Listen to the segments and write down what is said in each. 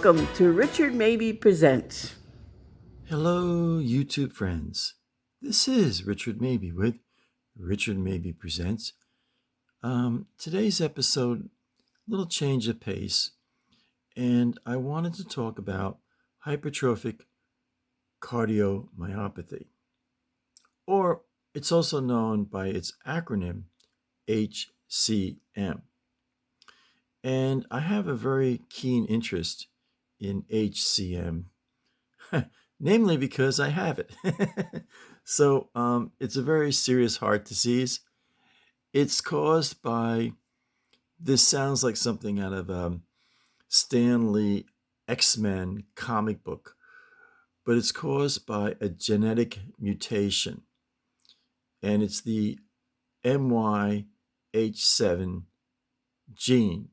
Welcome to Richard Mabey Presents. Hello, YouTube friends. This is Richard Mabey with Richard Mabey Presents. Today's episode, a little change of pace, and I wanted to talk about hypertrophic cardiomyopathy, or it's also known by its acronym HCM. And I have a very keen interest in HCM, namely because I have it. So it's a very serious heart disease. It's caused by, this sounds like something out of Stan Lee X-Men comic book, but it's caused by a genetic mutation, and it's the MYH7 gene.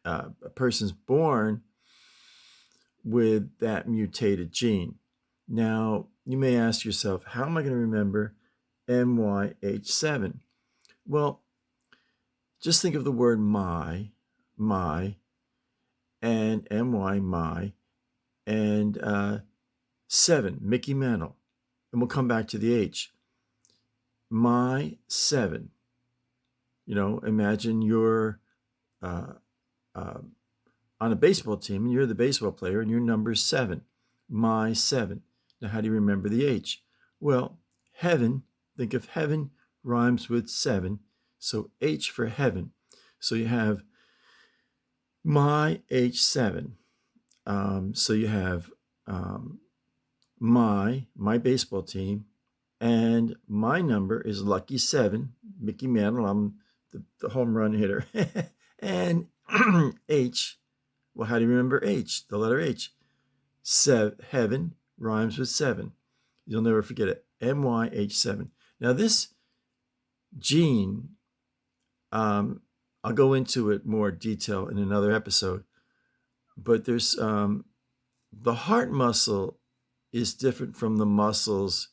A person's born with that mutated gene. Now, you may ask yourself, how am I going to remember MYH7? Well, just think of the word my, and my, and 7, Mickey Mantle. And we'll come back to the H. My 7. Imagine you're on a baseball team, and you're the baseball player, and your number's 7. My 7. Now, how do you remember the H? Well, heaven, think of heaven, rhymes with 7. So H for heaven. So you have my H7. So you have my baseball team, and my number is lucky 7, Mickey Mantle. I'm the home run hitter. And H, well, how do you remember H? The letter H. Heaven rhymes with 7. You'll never forget it. MYH7. Now, this gene, I'll go into it more detail in another episode, but there's the heart muscle is different from the muscles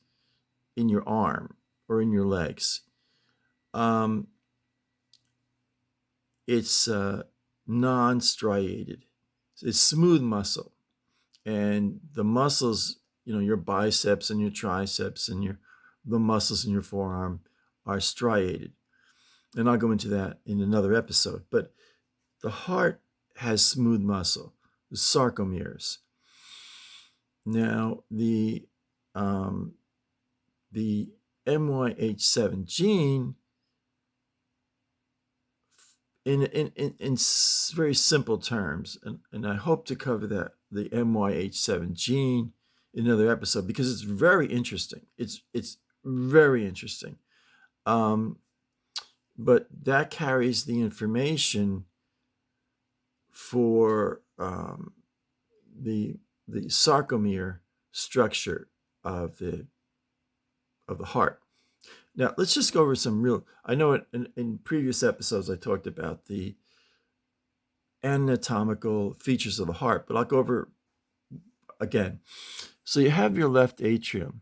in your arm or in your legs. It's non-striated. It's smooth muscle, and the muscles, your biceps and your triceps and the muscles in your forearm are striated, and I'll go into that in another episode. But the heart has smooth muscle, the sarcomeres. Now, the MYH7 gene, in very simple terms, and I hope to cover that, the MYH7 gene, in another episode, because it's very interesting. It's very interesting. But that carries the information for the sarcomere structure of the heart. Now, let's just go over some real, I know in previous episodes I talked about the anatomical features of the heart, but I'll go over again. So you have your left atrium.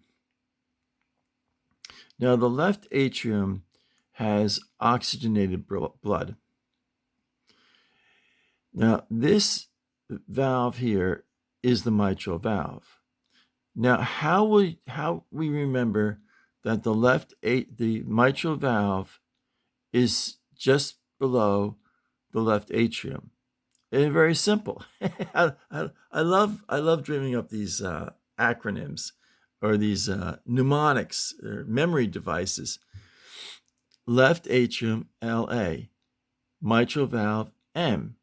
Now, the left atrium has oxygenated blood. Now, this valve here is the mitral valve. Now, how we remember that the mitral valve is just below the left atrium? And very simple. I love dreaming up these acronyms or these mnemonics or memory devices. Left atrium, LA. Mitral valve, M.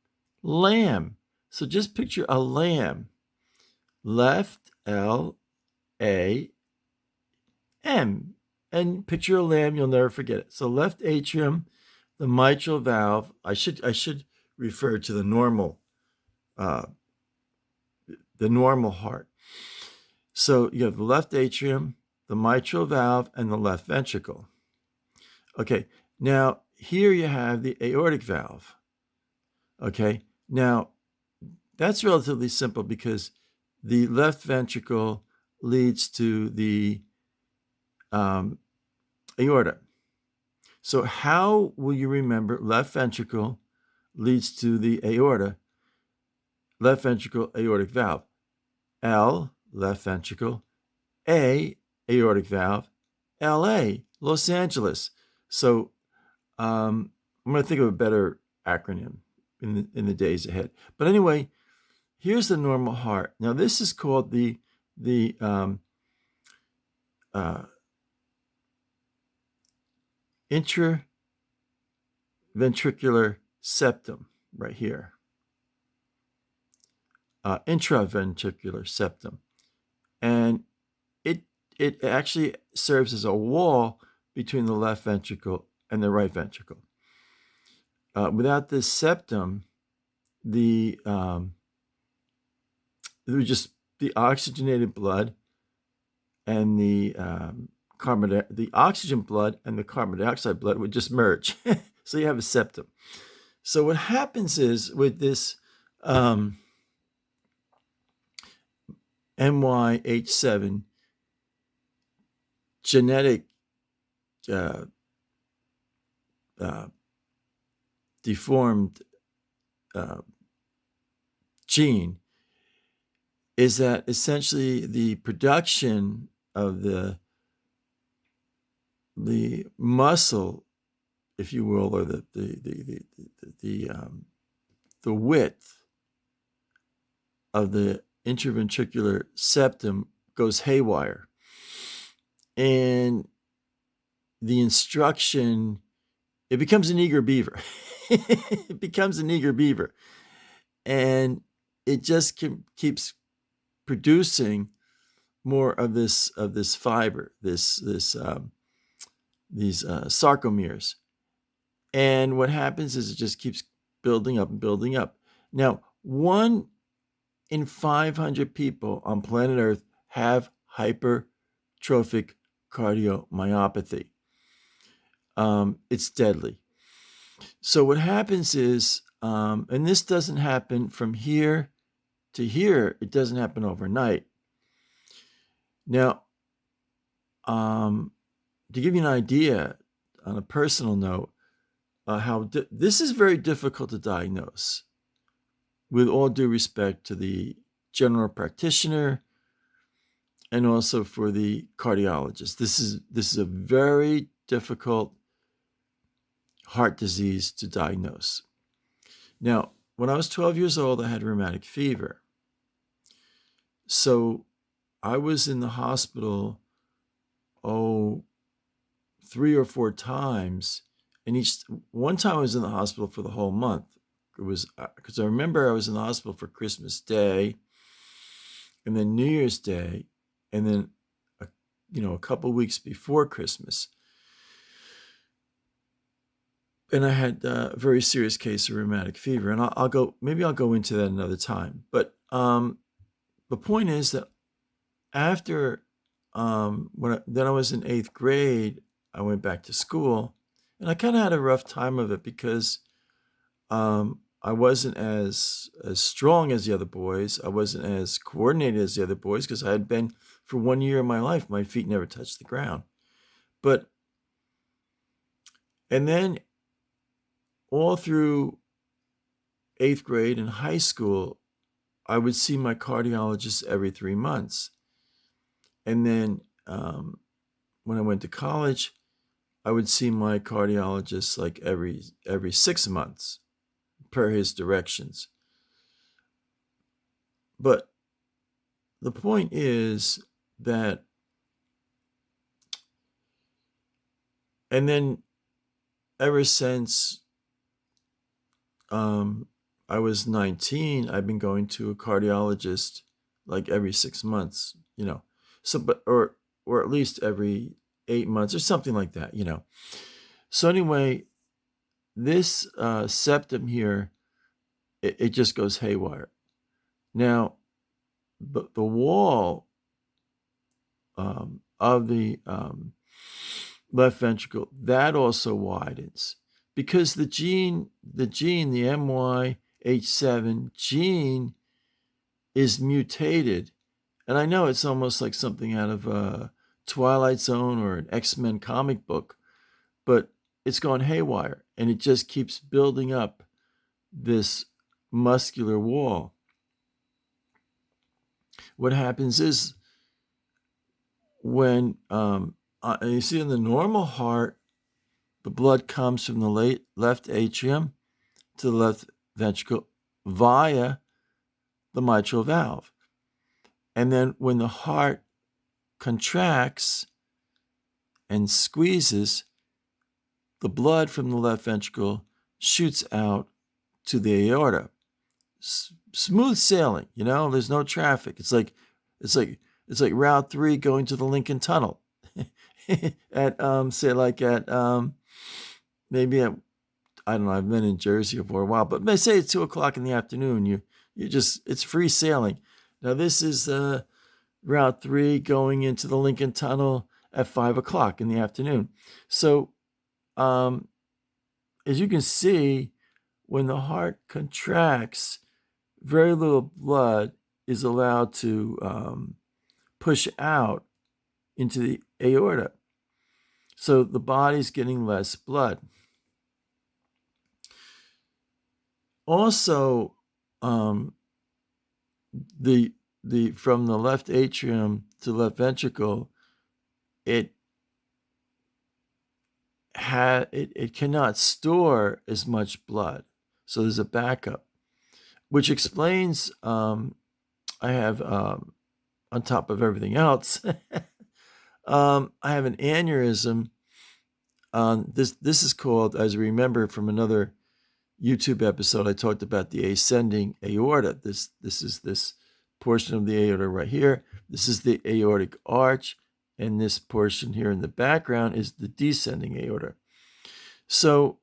Lamb. So just picture a lamb. Left, L, A, M. And picture a lamb, you'll never forget it. So left atrium, the mitral valve. I should refer to the normal heart. So you have the left atrium, the mitral valve, and the left ventricle. Okay, now here you have the aortic valve. Okay, now that's relatively simple because the left ventricle leads to the aorta. So how will you remember left ventricle leads to the aorta? left ventricle aortic valve. L, left ventricle. A, aortic valve. LA, Los Angeles. So I'm going to think of a better acronym in the days ahead. But anyway, here's the normal heart. Now this is called the intraventricular septum right here. Intraventricular septum. And it actually serves as a wall between the left ventricle and the right ventricle. Without this septum, it was just the oxygenated blood and the oxygen blood and the carbon dioxide blood would just merge. So you have a septum. So what happens is with this MYH7 genetic deformed gene, is that essentially the production of the muscle, if you will, or the width of the intraventricular septum goes haywire, and the instruction, it becomes an eager beaver. It becomes an eager beaver, and it just keeps producing more of this fiber, these sarcomeres. And what happens is it just keeps building up and building up. Now, 1 in 500 people on planet Earth have hypertrophic cardiomyopathy. It's deadly. So what happens is, and this doesn't happen from here to here, it doesn't happen overnight. Now, to give you an idea, on a personal note, how this is very difficult to diagnose, with all due respect to the general practitioner and also for the cardiologist. This is a very difficult heart disease to diagnose. Now, when I was 12 years old, I had rheumatic fever. So I was in the hospital, 3 or 4 times, and one time I was in the hospital for the whole month. It was because I remember I was in the hospital for Christmas Day, and then New Year's Day, and then a couple weeks before Christmas. And I had a very serious case of rheumatic fever, and I'll go into that another time. But the point is that after then I was in 8th grade, I went back to school, and I kind of had a rough time of it because I wasn't as strong as the other boys. I wasn't as coordinated as the other boys because I had been, for 1 year of my life, my feet never touched the ground. And then all through 8th grade and high school, I would see my cardiologist every 3 months. And then when I went to college, I would see my cardiologist like every 6 months per his directions. But the point is that, and then ever since I was 19, I've been going to a cardiologist like every 6 months, So, or at least every 8 months or something like that, So anyway, this septum here, it just goes haywire. Now, the wall of the left ventricle, that also widens because the MYH7 gene is mutated. And I know it's almost like something out of a Twilight Zone or an X-Men comic book, but it's gone haywire, and it just keeps building up this muscular wall. what happens is when you see in the normal heart, the blood comes from the left atrium to the left ventricle via the mitral valve. And then when the heart contracts and squeezes, the blood from the left ventricle shoots out to the aorta. Smooth sailing, there's no traffic. It's like Route 3 going to the Lincoln Tunnel. At maybe at, I don't know, I've been in Jersey for a while, but they say it's 2:00 in the afternoon. It's free sailing. Now this is Route 3 going into the Lincoln Tunnel at 5:00 in the afternoon. So as you can see, when the heart contracts, very little blood is allowed to push out into the aorta. So the body's getting less blood. Also, the from the left atrium to left ventricle, it cannot store as much blood. So there's a backup, which explains I have on top of everything else, I have an aneurysm. This is called, as I remember from another YouTube episode, I talked about the ascending aorta. This is this portion of the aorta right here. This is the aortic arch, and this portion here in the background is the descending aorta. So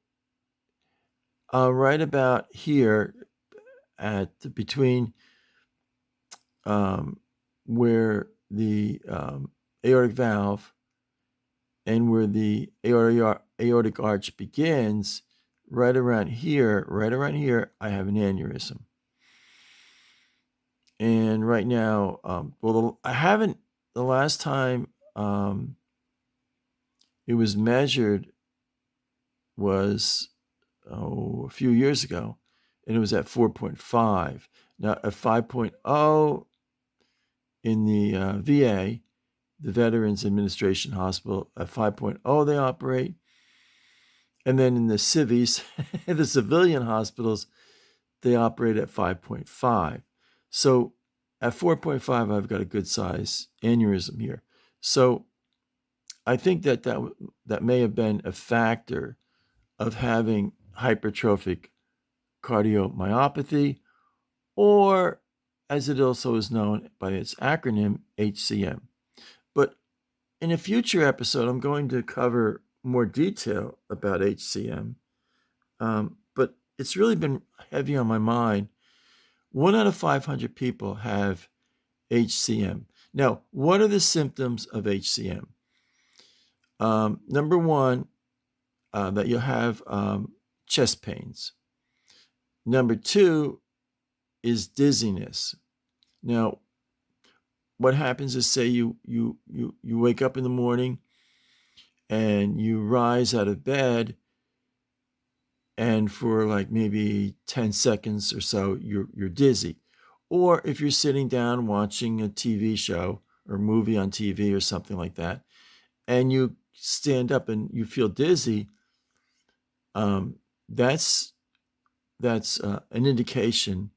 right about here at between where the aortic valve and where the aortic arch begins, right around here, I have an aneurysm. And right now, I haven't, the last time it was measured was a few years ago, and it was at 4.5. Now at 5.0 in the VA, the Veterans Administration Hospital, at 5.0 they operate. And then in the civies, the civilian hospitals, they operate at 5.5. So at 4.5, I've got a good size aneurysm here. So I think that may have been a factor of having hypertrophic cardiomyopathy, or as it also is known by its acronym, HCM. But in a future episode, I'm going to cover more detail about HCM. But it's really been heavy on my mind. 1 out of 500 people have HCM. Now, what are the symptoms of HCM? Number one, that you'll have chest pains. Number two is dizziness. Now, what happens is, say you wake up in the morning and you rise out of bed, and for like maybe 10 seconds or so, you're dizzy. Or if you're sitting down watching a TV show or movie on TV or something like that, and you stand up and you feel dizzy, that's an indication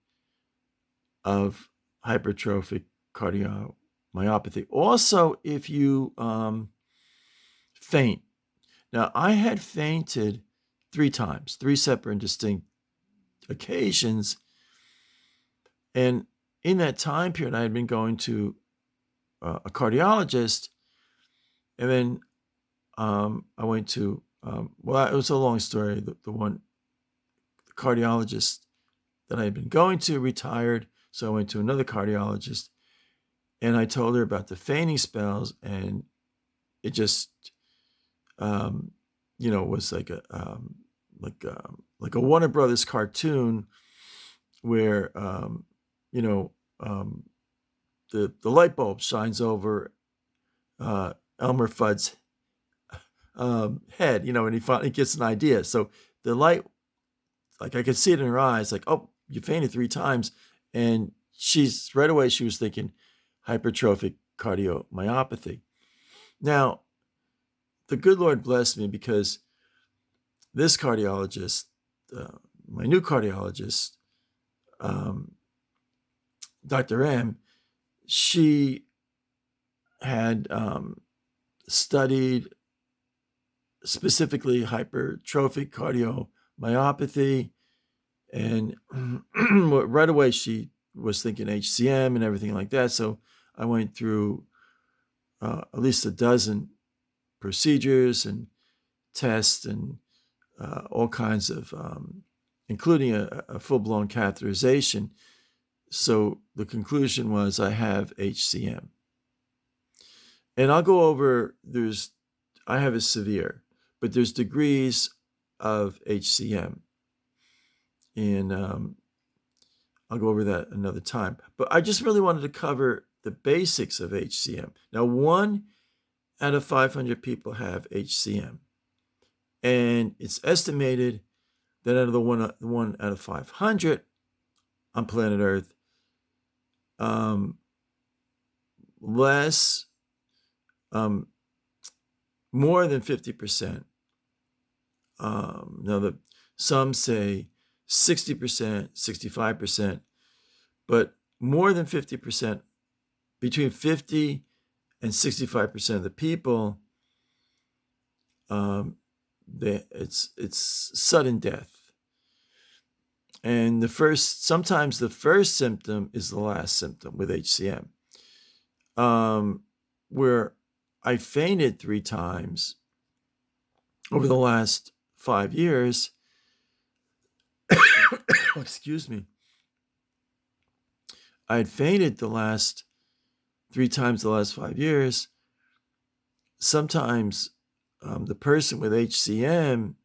of hypertrophic cardiomyopathy. Also, if you faint. Now, I had fainted 3 times, 3 separate and distinct occasions. And in that time period, I had been going to a cardiologist, and then I went to, it was a long story. The cardiologist that I had been going to retired, so I went to another cardiologist, and I told her about the fainting spells, and it just, was like a Warner Brothers cartoon where, the light bulb shines over Elmer Fudd's head, and he finally gets an idea. So the light, like I could see it in her eyes, like, oh, you fainted 3 times. And she was thinking, hypertrophic cardiomyopathy. Now, the good Lord blessed me because this cardiologist, my new cardiologist, Dr. M, she had studied specifically hypertrophic cardiomyopathy, and right away she was thinking HCM and everything like that. So I went through at least a dozen procedures and tests and all kinds of, including a full-blown catheterization. So the conclusion was I have HCM. And I'll go over, I have a severe, but there's degrees of HCM. And I'll go over that another time. But I just really wanted to cover the basics of HCM. Now, 1 out of 500 people have HCM. And it's estimated that out of the one out of 500 on planet Earth, more than 50%. Now, some say 60%, 65%, but more than 50%, between 50 and 65% of the people, it's sudden death. And sometimes the first symptom is the last symptom with HCM. Where I fainted 3 times over the last 5 years. Excuse me. I had fainted the last 3 times the last 5 years. Sometimes the person with HCM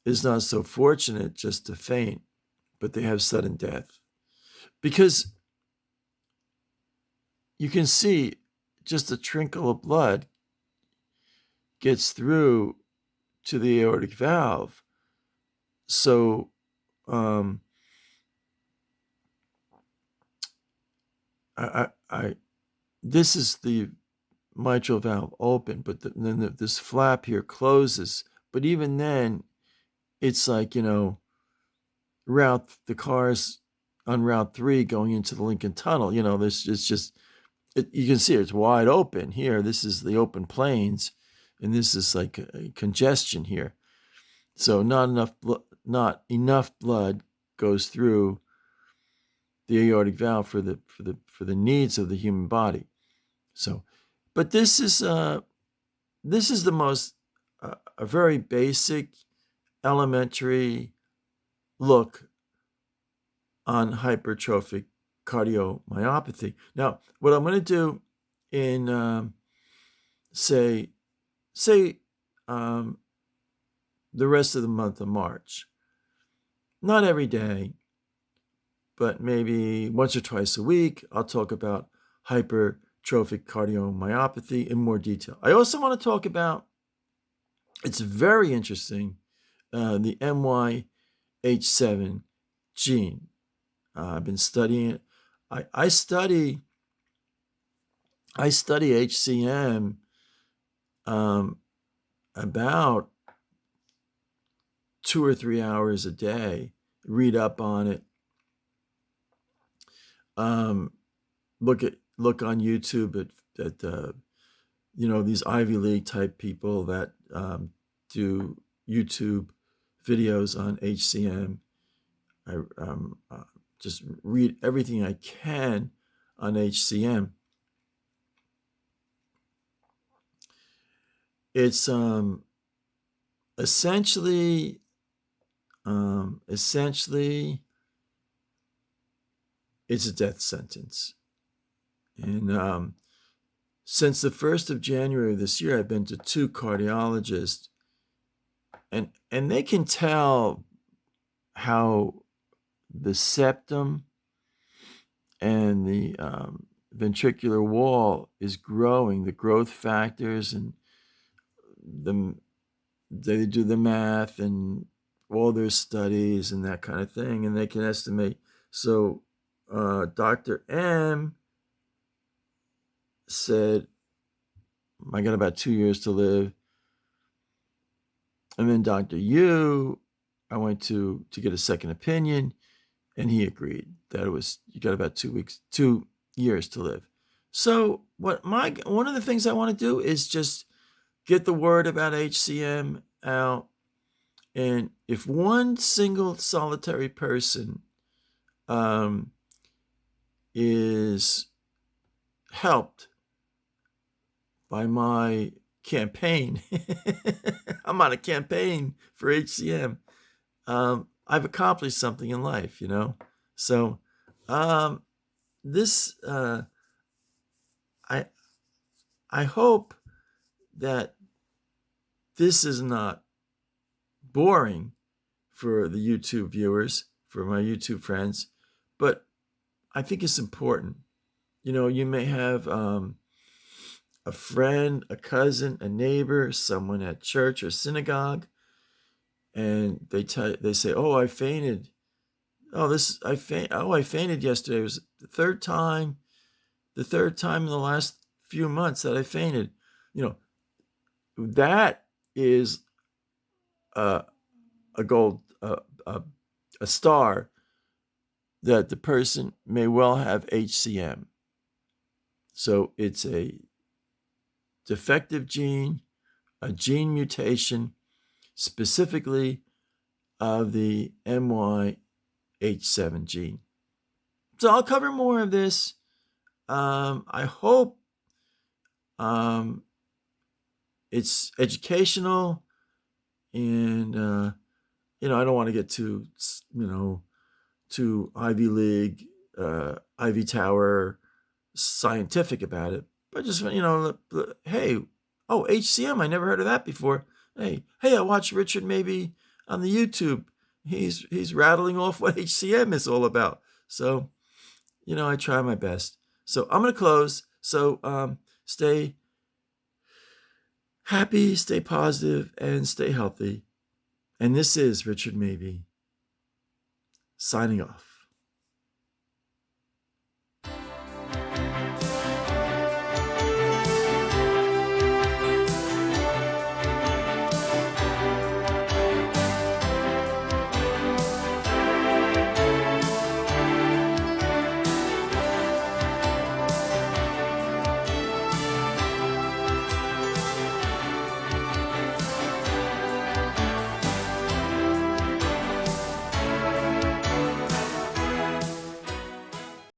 is not so fortunate just to faint, but they have sudden death. Because you can see just a trickle of blood gets through to the aortic valve. So this is the mitral valve open, but then this flap here closes. But even then, it's like, the cars on Route 3 going into the Lincoln Tunnel. It's just, you can see it's wide open here. This is the open plains, and this is like a congestion here. So not enough blood goes through the aortic valve for the needs of the human body. So, but this is the most a very basic, elementary look on hypertrophic cardiomyopathy. Now, what I'm going to do in say the rest of the month of March, not every day, but maybe once or twice a week, I'll talk about hypertrophic cardiomyopathy in more detail. I also want to talk about, it's very interesting, the MYH7 gene. I've been studying it. I study HCM about 2 or 3 hours a day. Read up on it. Look on YouTube at these Ivy League type people that do YouTube videos on HCM. I just read everything I can on HCM. It's essentially it's a death sentence. And since the 1st of January of this year, I've been to 2 cardiologists, and they can tell how the septum and the ventricular wall is growing, the growth factors, and they do the math and all their studies and that kind of thing, and they can estimate. So Dr. M said, I got about 2 years to live. And then Dr. Yu, I went to get a second opinion, and he agreed that you got about 2 years to live. So one of the things I want to do is just get the word about HCM out. And if one single solitary person is helped by my campaign, I'm on a campaign for HCM. I've accomplished something in life, So this I hope that this is not boring for the YouTube viewers, for my YouTube friends, but I think it's important. You may have a friend, a cousin, a neighbor, someone at church or synagogue, and they say, "Oh, I fainted. I fainted yesterday. It was the third time in the last few months that I fainted." That is a star that the person may well have HCM. So it's a defective gene, a gene mutation, specifically of the MYH7 gene. So I'll cover more of this. I hope it's educational, and I don't want to get too Ivy League, Ivy Tower scientific about it, but just hey, HCM, I never heard of that before. Hey, I watched Richard Mabey on the YouTube. He's rattling off what HCM is all about. So I try my best. So I'm going to close. So stay happy, stay positive, and stay healthy. And this is Richard Mabey signing off.